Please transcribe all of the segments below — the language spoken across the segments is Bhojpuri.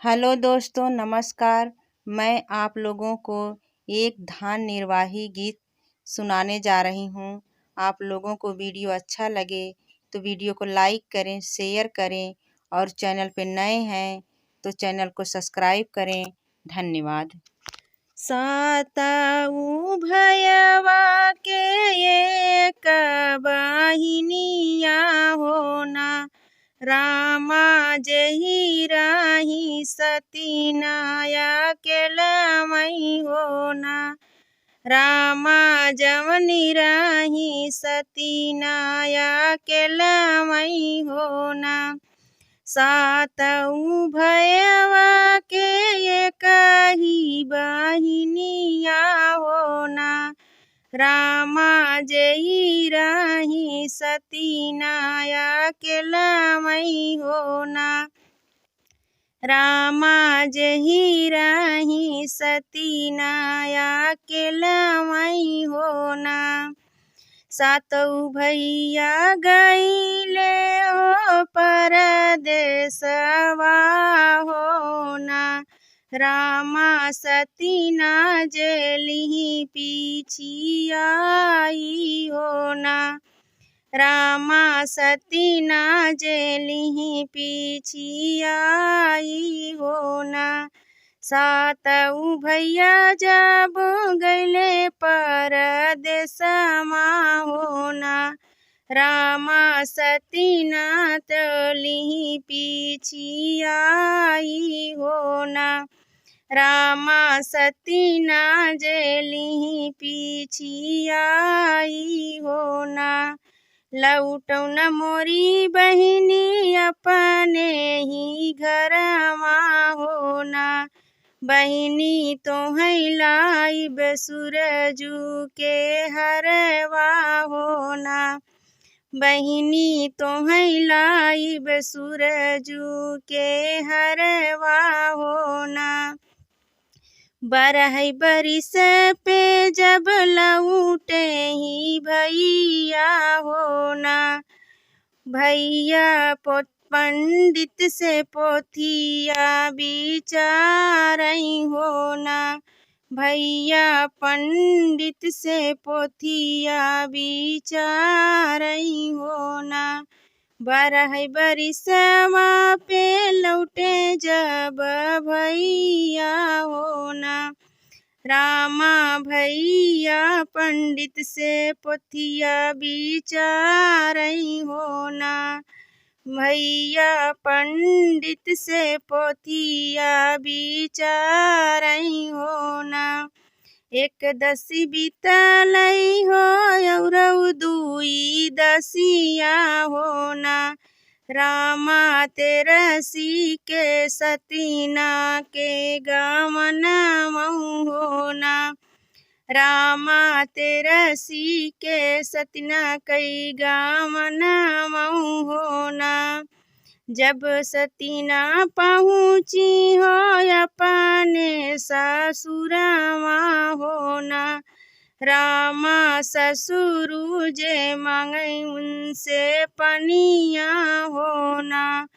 हेलो दोस्तों, नमस्कार। मैं आप लोगों को एक धान निर्वाही गीत सुनाने जा रही हूँ। आप लोगों को वीडियो अच्छा लगे तो वीडियो को लाइक करें, शेयर करें और चैनल पे नए हैं तो चैनल को सब्सक्राइब करें। धन्यवाद। सातऊ भयवा के एक बहिनिया होना, रामा जही राही सती नाया के लमई होना। रामा जवनी राही सती नाया के लमई होना। सातऊ भयवा के एक ही बहिनिया होना, रामा जही राही सती नाया के लमई होना। रामा जही राही सती नाया के लमई होना। सातऊ भैया गईले ओ परदेसवा होना, रामा सती ना जेलिही पीछियाई होना। रामा सती ना जेलिही पीछियाई होना। सातऊ भैया जब गईले परदेसमा होना, रामा सती ना तलिही पीछियाई होना। रामा सती ना जेलिही पीछियाई होना। लौटौन मोरी बहिनी अपने ही घरवा होना, बहिनी तोहै लाइब सूरजू के हरवा होना। बहिनी तोहै लाइब सूरजू के हरवा होना। बरहै बरिस पे जब लौटे ही भैया होना, भैया पंडित से पोथिया बिचारई होना। भैया पंडित से पोथिया बिचारई होना। बरहै बरिसवा पे लौटे जब भैया होना, रामा भैया पंडित से पोथिया बिचारई होना। भैया पंडित से पोथिया बिचारई होना। एक दसी बीतलई हो औरऊ दुई दसिया होना, रामा तेरसी के सतीना के गमना मऊ होना। रामा तेरसी के सतना कई गमना मऊ होना। जब सतीना पहुँची हो अपने ससुरवा होना, रामा ससुरु जे मांगई उनसे पनिया होना।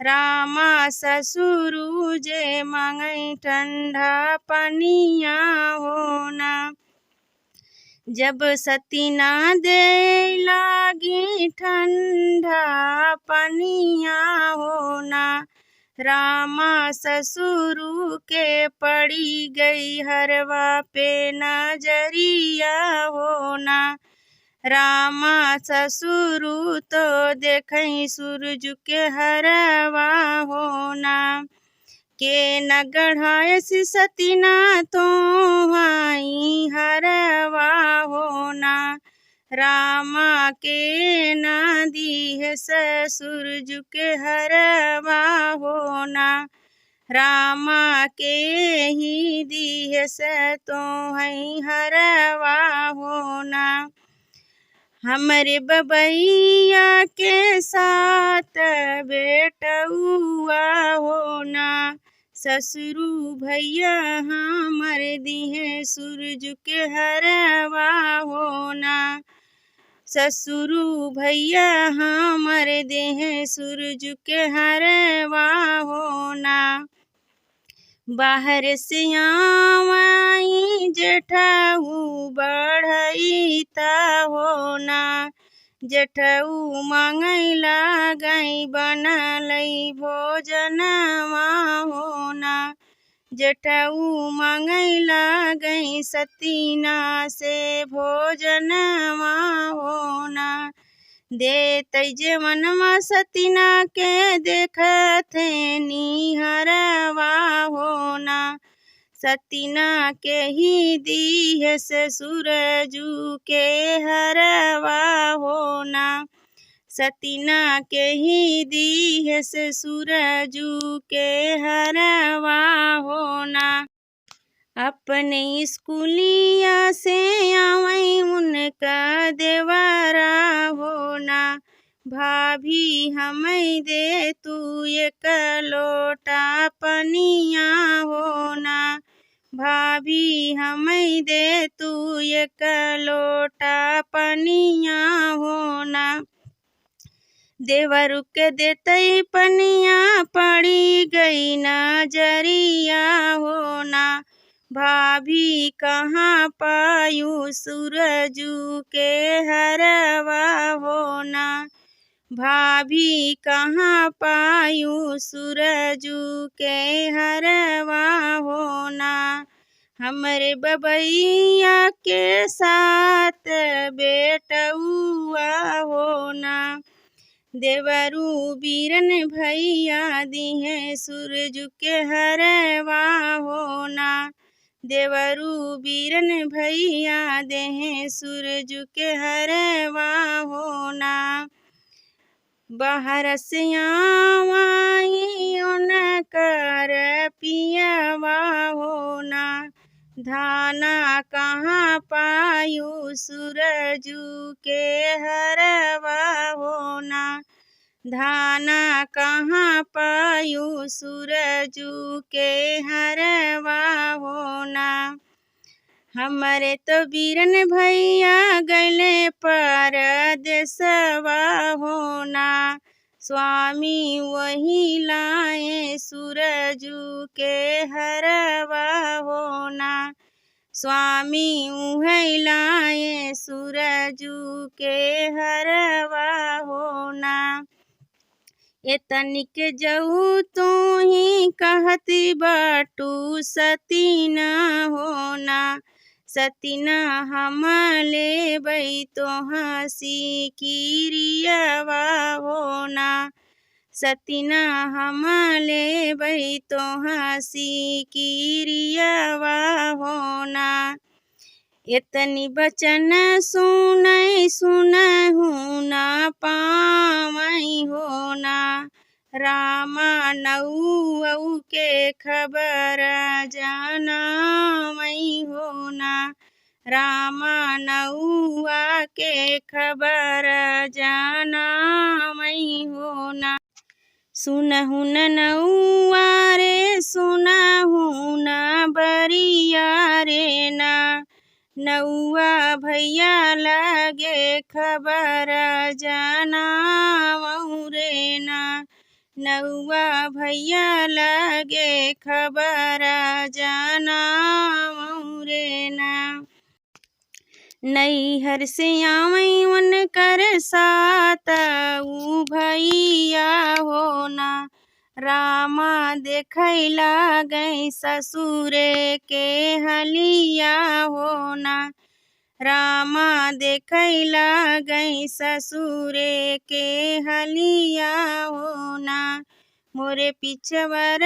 रामा ससुरु जे मांगई ठंडा पनिया होना। जब सतीना दे लागी ठंडा पनिया होना, रामा ससुरु के पड़ी गई हरवा पे नजरिया होना। रामा ससुरु तो देखई सूरज के हरवा होना। के न गढ़ायस सतीना तो हाई हरवा होना, रामा के न दीह सूरज के हरवा होना। रामा के ही दीह तो हई हरवा होना। हमरे बबैया के साथ बेटउआ होना, ससुरु भैया हमर दिहे सूरज के हरवा होना। ससुरु भैया हमर देहे सूरज के हरवा होना। बाहर से आवाई जेठऊ बढ़ईता होना। जेठऊ मांगैला गई बनलई भोजनवा होना। जेठऊ मांगैला गई सतीना से भोजनवा होना। देतै जेवनमा सतीना के देखथे निहरवा होना। सतीना के ही दीह से सूरजू के हरवा होना। सतीना के ही दीह से सूरजू के हरवा होना। अपने स्कूलिया से आवई उनका देवरा होना। भाभी हमें दे तू एक लोटा पनिया होना। भाभी हमें दे तू एक लोटा पनिया होना। देवरु के देतई पनिया पड़ी गई नजरिया होना। भाभी कहाँ पायू सूरजू के हरवा होना। भाभी कहाँ पायू सूरजू के हरवा होना। हमरे बबैया के साथ बेटउआ होना। देवरू बीरन भैया दिहे सूरज के हरवा होना। देवरू बीरन भैया देहे सूरज के हरवा होना। बाहर से आवाई उनकर पियवा होना। धाना कहाँ पायू सूरजू के हरवा होना। धाना कहाँ पायू सूरजू के हरवा होना। हमरे तो बीरन भैया गले परदेसवा होना। स्वामी वही लाए सूरजू के हरवा होना। स्वामी उहै लाए सूरजू के हरवा होना। एतनिक जऊ तू ही कहती बाटू सतीना होना। सतीना हम लेबै तो हसी किरियवा होना। सतीना हम लेबै तो हसी किरियवा होना। एतनी बचन सुनै सुनहु न पावई होना। रामा नऊ के खबर जानवई होना। रामा नऊआ के खबर जानवई होना। सुनहु न नऊआ रे सुनहु न बरिया रे ना। नऊआ भैया लगे खबर जानवऊ रे ना। नऊआ भैया लगे खबर जानवऊ रे ना। नैहर से आवई उनकर साथ ऊ भैया होना। रामा देखैला गई ससुरे के हलिया होना। रामा देखैला गई ससुरे के हलिया होना। मोरे पिछवर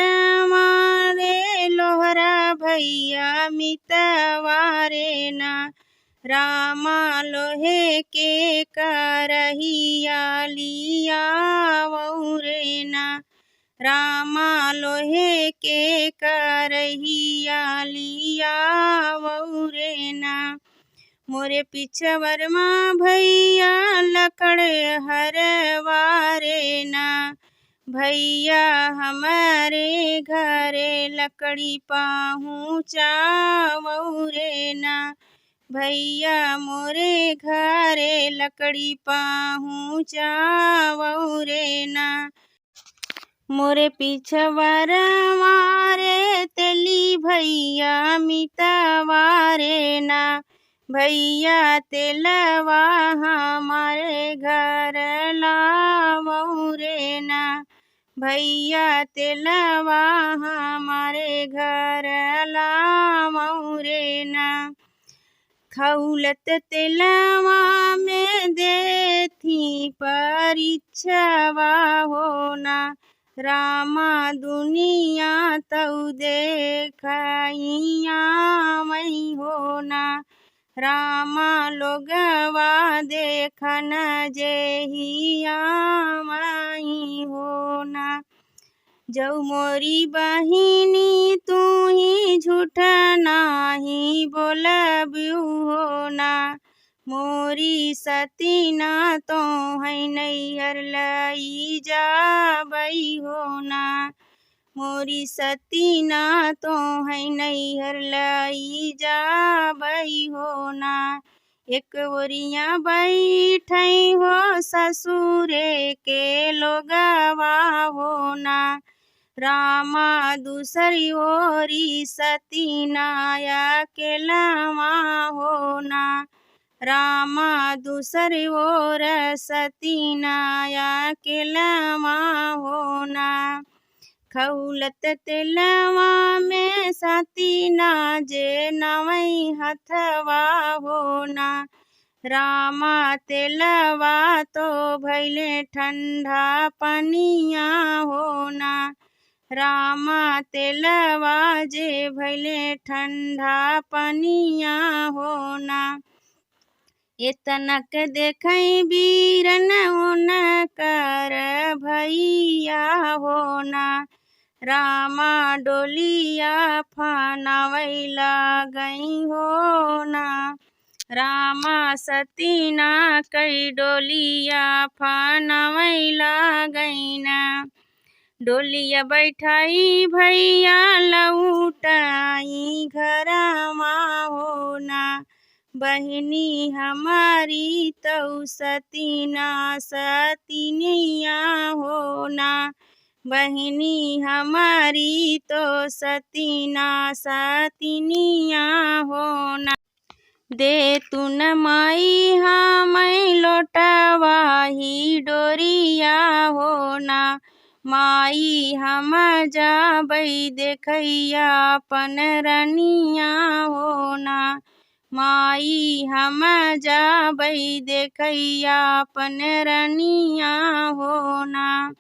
मारे लोहरा भैया मितवा रे ना। रामा लोहे के करहिया लिया वऊ रे ना। रामा लोहे के करहिया लिया वऊ रे ना। मोरे पिछवर माँ भैया लकड़ हरवा रे ना। भैया हमारे घरे लकड़ी पहुँचावऊ रे ना। भैया मोरे घरे लकड़ी पहुँचावऊ रे ना। मोरे पिछवर मारे तेल भैया मितवा रे ना, भैया तेलवा हमारे घर लावऊ रे ना, भैया तेलवा हमारे घर लावऊ रे ना। खौलत तेलवा में देथी परीक्षवा होना, रामा दुनिया तऊ देखइया मई होना, रामा लोगवा देखन जेहिया मई होना। जऊ मोरी बहिनी तू ही झूठ नाही बोलबू होना, मोरी सतीना तो है नैहर लई जाबई होना, मोरी सतीना तो है नैहर लई जाबई होना। एक ओरिया बैठई हो ससुरे के लोगवा होना, रामा दूसरी ओरी सतीनाया के लवा होना, रामा दूसरी ओर सतीनाया के लवा होना। खौलत तेलवा में सतीना जे नवई हथवा होना, रामा तेलवा तो भैले ठंडा पनिया होना, रामा तेलवा जे भैले ठंडा पनिया होना। एतनक देखई बीरन उन कर भैया होना, रामा डोलिया फनावैला गई होना, रामा सतीना कई डोलिया फनावैला गईना। डोलिया बैठाई भैया लौटाई घरमा होना, बहिनी हमारी तऊ सतीना सतीनिया होना, बहिनी हमारी तो सतीना सतीनिया होना। दे तुन माई हमें लौटवाही डोरिया होना, माई हम जाबई देखैया अपन रनिया होना, माई हम जाबई देखैया अपन रनिया होना।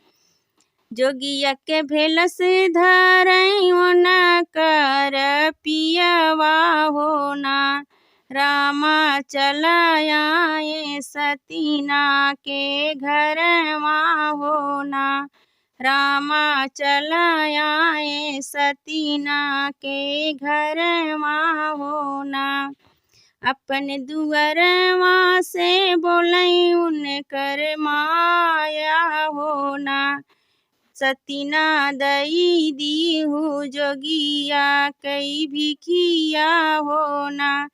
जोगिया के भेलस धरई उन कर पियवा होना, रामा चलाए सतीना के घरवा होना, रामा चलाए सतीना के घरवा होना। अपन दुअरवा से बोलई उनकर माया होना, सतीना दई दीहू जोगिया कई भिखिया होना,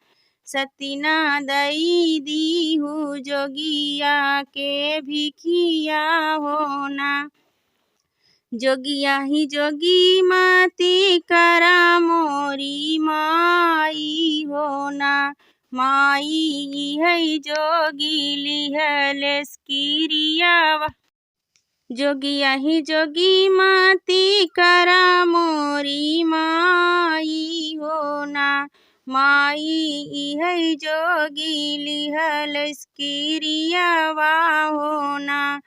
सतीना दई दीहू जोगिया के भिखिया होना। जोगिया ही जोगी मती करा मोरी माई होना, माई है जोगी लिहलेस किरियावा, जोगिया ही जोगी मती करा मोरी माई होना, माई है जोगी लिहलेस किरियावा होना,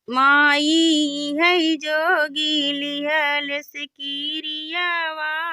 माई है जोगी लिहलेस किरियावा।